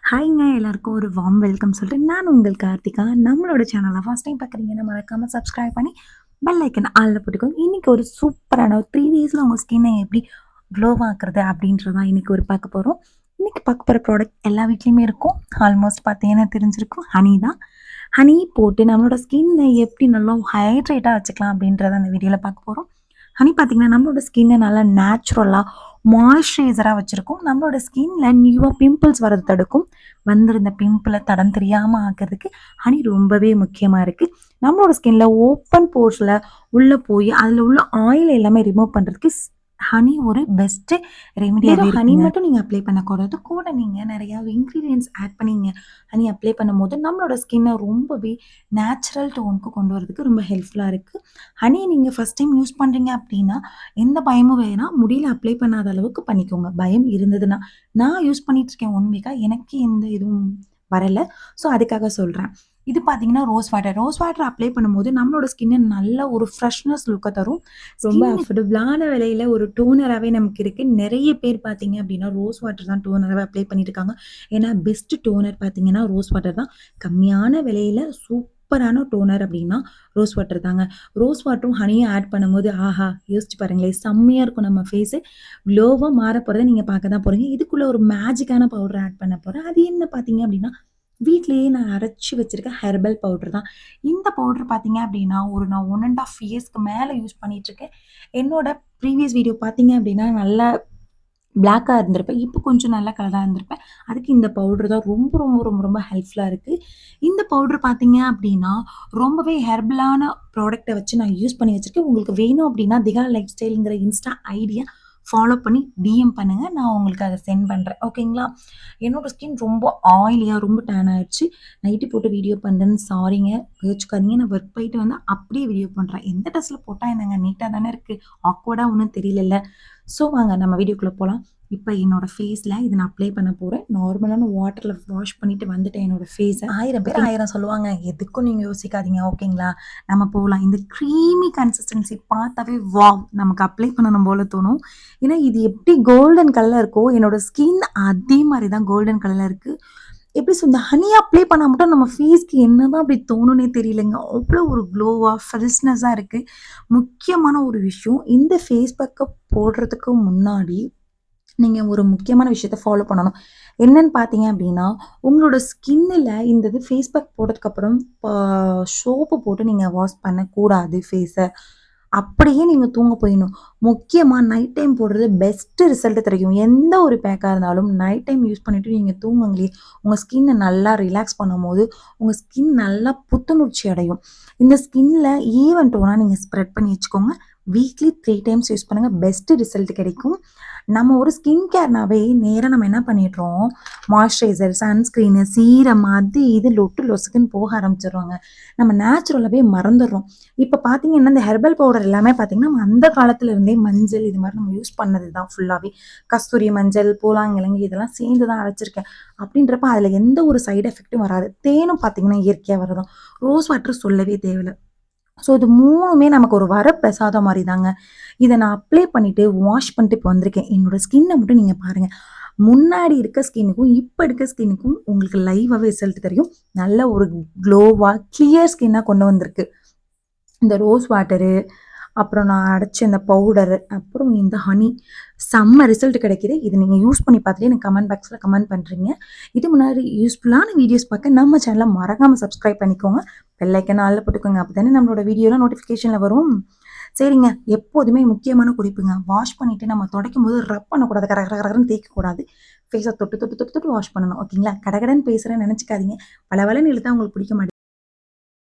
ஹாய்ங்க எல்லாருக்கும் ஒரு warm welcome சொல்லிட்டு நான் உங்கள் கார்த்திகா. நம்மளோட சேனலை ஃபர்ஸ்ட் டைம் பார்க்குறீங்கன்னா மறக்காமல் சப்ஸ்கிரைப் பண்ணி பெல் ஐக்கன் ஆளில் போட்டுக்கோங்க. இன்றைக்கி ஒரு சூப்பரான ஒரு 3 டேஸில் உங்கள் ஸ்கின்னை எப்படி க்ளோ ஆக்குறது அப்படின்றதான் இன்றைக்கி பார்க்க போகிறோம். இன்றைக்கி பார்க்க போகிற ப்ராடக்ட் எல்லா வீட்லேயுமே இருக்கும். ஆல்மோஸ்ட் பார்த்தீங்கன்னா தெரிஞ்சிருக்கும், ஹனி தான். ஹனி போட்டு நம்மளோட ஸ்கின்னை எப்படி நல்லா ஹைட்ரேட்டாக வச்சுக்கலாம் அப்படின்றத அந்த வீடியோவில் பார்க்க போகிறோம். ஹனி பார்த்திங்கன்னா நம்மளோட ஸ்கின்னை நல்லா நேச்சுரலாக மாய்ஸ்சரைசராக வச்சுருக்கும். நம்மளோட ஸ்கின்ல நியூவாக பிம்பிள்ஸ் வரது தடுக்கும். வந்திருந்த பிம்பிளை தடம் தெரியாமல் ஆக்கிறதுக்கு ஹனி ரொம்பவே முக்கியமாக இருக்குது. நம்மளோட ஸ்கின்ல ஓப்பன் போர்ஸில் உள்ளே போய் அதில் உள்ள ஆயில் எல்லாமே ரிமூவ் பண்ணுறதுக்கு ஹனி ஒரு பெஸ்ட்டு ரெமிடியாக. ஹனி மட்டும் நீங்கள் அப்ளை பண்ணக்கூடாது, கூட நீங்கள் நிறையா இன்க்ரீடியன்ட்ஸ் ஆட் பண்ணிங்க ஹனி அப்ளை பண்ணும்போது நம்மளோட ஸ்கின்னை ரொம்பவே நேச்சுரல் டோனுக்கு கொண்டு வரதுக்கு ரொம்ப ஹெல்ப்ஃபுல்லாக இருக்குது. ஹனி நீங்கள் ஃபஸ்ட் டைம் யூஸ் பண்ணுறீங்க அப்படின்னா எந்த பயமும் வேணாம், முடியல அப்ளை பண்ணாத அளவுக்கு பண்ணிக்கோங்க. பயம் இருந்ததுன்னா, நான் யூஸ் பண்ணிகிட்ருக்கேன் 1 வீக்காக, எனக்கு எந்த இதுவும் வரலை. ஸோ அதுக்காக சொல்கிறேன். இது பார்த்தீங்கன்னா ரோஸ் வாட்டர் அப்ளை பண்ணும்போது நம்மளோட ஸ்கின்னு நல்ல ஒரு ஃப்ரெஷ்னஸ் லுக்கை தரும். ரொம்ப அஃபோர்டபுளான விலையில் ஒரு டோனராகவே நமக்கு இருக்குது. நிறைய பேர் பார்த்தீங்க அப்படின்னா ரோஸ் வாட்டர் தான் டோனராகவே அப்ளை பண்ணிட்டு இருக்காங்க. ஏன்னா பெஸ்ட் டோனர் பார்த்தீங்கன்னா ரோஸ் வாட்டர் தான். கம்மியான விலையில் சூப்பரான டோனர் அப்படின்னா ரோஸ் வாட்டர் தாங்க. ரோஸ் வாட்டரும் ஹனியும் ஆட் பண்ணும்போது ஆஹா, யோசிச்சு பாருங்களேன், செம்மையாக இருக்கும். நம்ம ஃபேஸு க்ளோவாக மாற போகிறத நீங்கள் பார்க்க தான் போகிறீங்க. இதுக்குள்ளே ஒரு மேஜிக்கான பவுடர் ஆட் பண்ண போகிறேன். அது என்ன பார்த்தீங்க அப்படின்னா வீட்லேயே நான் அரைச்சி வச்சுருக்க ஹெர்பல் பவுடர் தான். இந்த பவுடர் பார்த்தீங்க அப்படின்னா நான் 1.5 இயர்ஸ்க்கு மேலே யூஸ் பண்ணிகிட்ருக்கேன். என்னோட ப்ரீவியஸ் வீடியோ பார்த்தீங்க அப்படின்னா நல்லா பிளாக்காக இருந்திருப்பேன், இப்போ கொஞ்சம் நல்ல கலராக இருந்திருப்பேன். அதுக்கு இந்த பவுடர் தான் ரொம்ப ரொம்ப ரொம்ப ரொம்ப ஹெல்ப்ஃபுல்லாக இருக்குது. இந்த பவுடர் பார்த்தீங்க அப்படின்னா ரொம்பவே ஹெர்பலான ப்ராடக்டை வச்சு நான் யூஸ் பண்ணி வச்சுருக்கேன். உங்களுக்கு வேணும் அப்படின்னா திகா லைஃப் ஸ்டைலுங்கிற இன்ஸ்டா ஐடியா ஃபாலோ பண்ணி டிஎம் பண்ணுங்கள், நான் உங்களுக்கு அதை சென்ட் பண்ணுறேன். ஓகேங்களா? என்னோடய ஸ்கின் ரொம்ப ஆயிலியாக ரொம்ப டேன் ஆகிடுச்சு. நைட்டு போட்டு வீடியோ பண்ணுறேன்னு சாரிங்க, யோசிச்சுக்காதீங்க. நான் ஒர்க் போயிட்டு வந்து அப்படியே வீடியோ பண்ணுறேன். எந்த ட்ரெஸ்ஸில் போட்டால் என்னங்க நீட்டாக தானே இருக்குது, ஆக்வர்டாக ஒன்றும் தெரியல. ஸோ வாங்க நம்ம வீடியோக்குள்ளே போகலாம். இப்போ என்னோடய ஃபேஸில் இதை நான் அப்ளை பண்ண போகிறேன். நார்மலான வாட்டரில் வாஷ் பண்ணிவிட்டு வந்துட்டேன் என்னோடய ஃபேஸை. 1000 பேர் 1000 சொல்லுவாங்க, எதுக்கும் நீங்கள் யோசிக்காதீங்க. ஓகேங்களா? நம்ம போகலாம். இந்த க்ரீமி கன்சிஸ்டன்சி பார்த்தாவே வாவ், நமக்கு அப்ளை பண்ணணும் போல தோணும். ஏன்னா இது எப்படி கோல்டன் கலரில் இருக்கோ என்னோடய ஸ்கின் அதே மாதிரி தான் கோல்டன் கலரில் இருக்குது. எப்படி இந்த ஹனி அப்ளை பண்ணால் மட்டும் நம்ம ஃபேஸ்க்கு என்ன தான் அப்படி தோணுன்னே தெரியலைங்க. அவ்வளோ ஒரு க்ளோவாக ஃப்ரெஷ்னஸாக இருக்குது. முக்கியமான ஒரு விஷயம், இந்த ஃபேஸ் பேக்கை போடுறதுக்கு முன்னாடி நீங்கள் ஒரு முக்கியமான விஷயத்த ஃபாலோ பண்ணணும். என்னன்னு பார்த்தீங்க அப்படின்னா உங்களோட ஸ்கின்னில் இந்த இது ஃபேஸ் பேக் போட்டதுக்கப்புறம் சோப்பு போட்டு நீங்கள் வாஷ் பண்ணக்கூடாது ஃபேஸை. அப்படியே நீங்கள் தூங்க போயிடணும். முக்கியமாக நைட் டைம் போடுறது பெஸ்ட்டு ரிசல்ட் கிடைக்கும். எந்த ஒரு பேக்காக இருந்தாலும் நைட் டைம் யூஸ் பண்ணிவிட்டு நீங்கள் தூங்குங்களே, உங்கள் ஸ்கின்னை நல்லா ரிலாக்ஸ் பண்ணும்போது உங்கள் ஸ்கின் நல்லா புத்துணர்ச்சி அடையும். இந்த ஸ்கின்னில் ஈவன் டோனாக நீங்கள் ஸ்ப்ரெட் பண்ணி வச்சுக்கோங்க. வீக்லி 3 டைம்ஸ் யூஸ் பண்ணுங்கள், பெஸ்ட்டு ரிசல்ட் கிடைக்கும். நம்ம ஒரு ஸ்கின் கேர்னாவே நேராக நம்ம என்ன பண்ணிடுறோம், மாய்ஸ்சரைசர், சன்ஸ்க்ரீனு, சீரம், அது இது லொசுக்குன்னு போக ஆரம்பிச்சிடுறோங்க. நம்ம நேச்சுரலாகவே மறந்துடுறோம். இப்போ பார்த்தீங்கன்னா இந்த ஹெர்பல் பவுடர் எல்லாமே பார்த்தீங்கன்னா நம்ம அந்த காலத்துலேருந்தே மஞ்சள் இது மாதிரி நம்ம யூஸ் பண்ணது தான் ஃபுல்லாகவே. கஸ்தூரி மஞ்சள், பூலாங்கிழங்கு இதெல்லாம் சேர்ந்து தான் அரைச்சிருக்கேன். அப்படின்றப்ப அதில் எந்த ஒரு சைடு எஃபெக்ட்டும் வராது. தேனும் பார்த்தீங்கன்னா இயற்கையாக வரதும். ரோஸ் வாட்டர் சொல்லவே தேவையில்லை. ஸோ இது 3மே நமக்கு ஒரு வரப்பிரசாதம் மாதிரி தாங்க. இதை நான் அப்ளை பண்ணிவிட்டு வாஷ் பண்ணிட்டு இப்போ வந்திருக்கேன். என்னோடய ஸ்கின்னை மட்டும் நீங்கள் பாருங்கள். முன்னாடி இருக்க ஸ்கின்னுக்கும் இப்போ இருக்க ஸ்கின்னுக்கும் உங்களுக்கு லைவாகவே ரிசல்ட் தெரியும். நல்ல ஒரு க்ளோவாக கிளியர் ஸ்கின்னாக கொண்டு வந்திருக்கு இந்த ரோஸ் வாட்டரு. அப்புறம் நான் அடைச்ச இந்த பவுடரு, அப்புறம் இந்த ஹனி, செம்ம ரிசல்ட் கிடைக்கிது. இது நீங்கள் யூஸ் பண்ணி பார்த்துட்டு எனக்கு கமெண்ட் பாக்ஸில் கமெண்ட் பண்ணுறீங்க. இது முன்னாடி யூஸ்ஃபுல்லான வீடியோஸ் பார்க்க நம்ம சேனலை மறக்காமல் சப்ஸ்கிரைப் பண்ணிக்கோங்க. பெல் ஐக்கன் ஆல்ல போட்டுக்கோங்க, அப்போ தானே நம்மளோட வீடியோலாம் நோட்டிஃபிகேஷனில் வரும். சரிங்க, எப்போதுமே முக்கியமான குறிப்புங்க, வாஷ் பண்ணிவிட்டு நம்ம துடைக்கும் போது ரப் பண்ணக்கூடாது, கரகரன்னு தேய்க்கக்கூடாது. ஃபேஸை தொட்டு தொட்டு தொட்டு தொட்டு வாஷ் பண்ணணும். ஓகேங்களா? கடகடன்னு பேசுகிறேன்னு நினச்சிக்காதீங்க. பலவலன்னு இழுத்தா உங்களுக்கு பிடிக்க மாட்டேங்குது.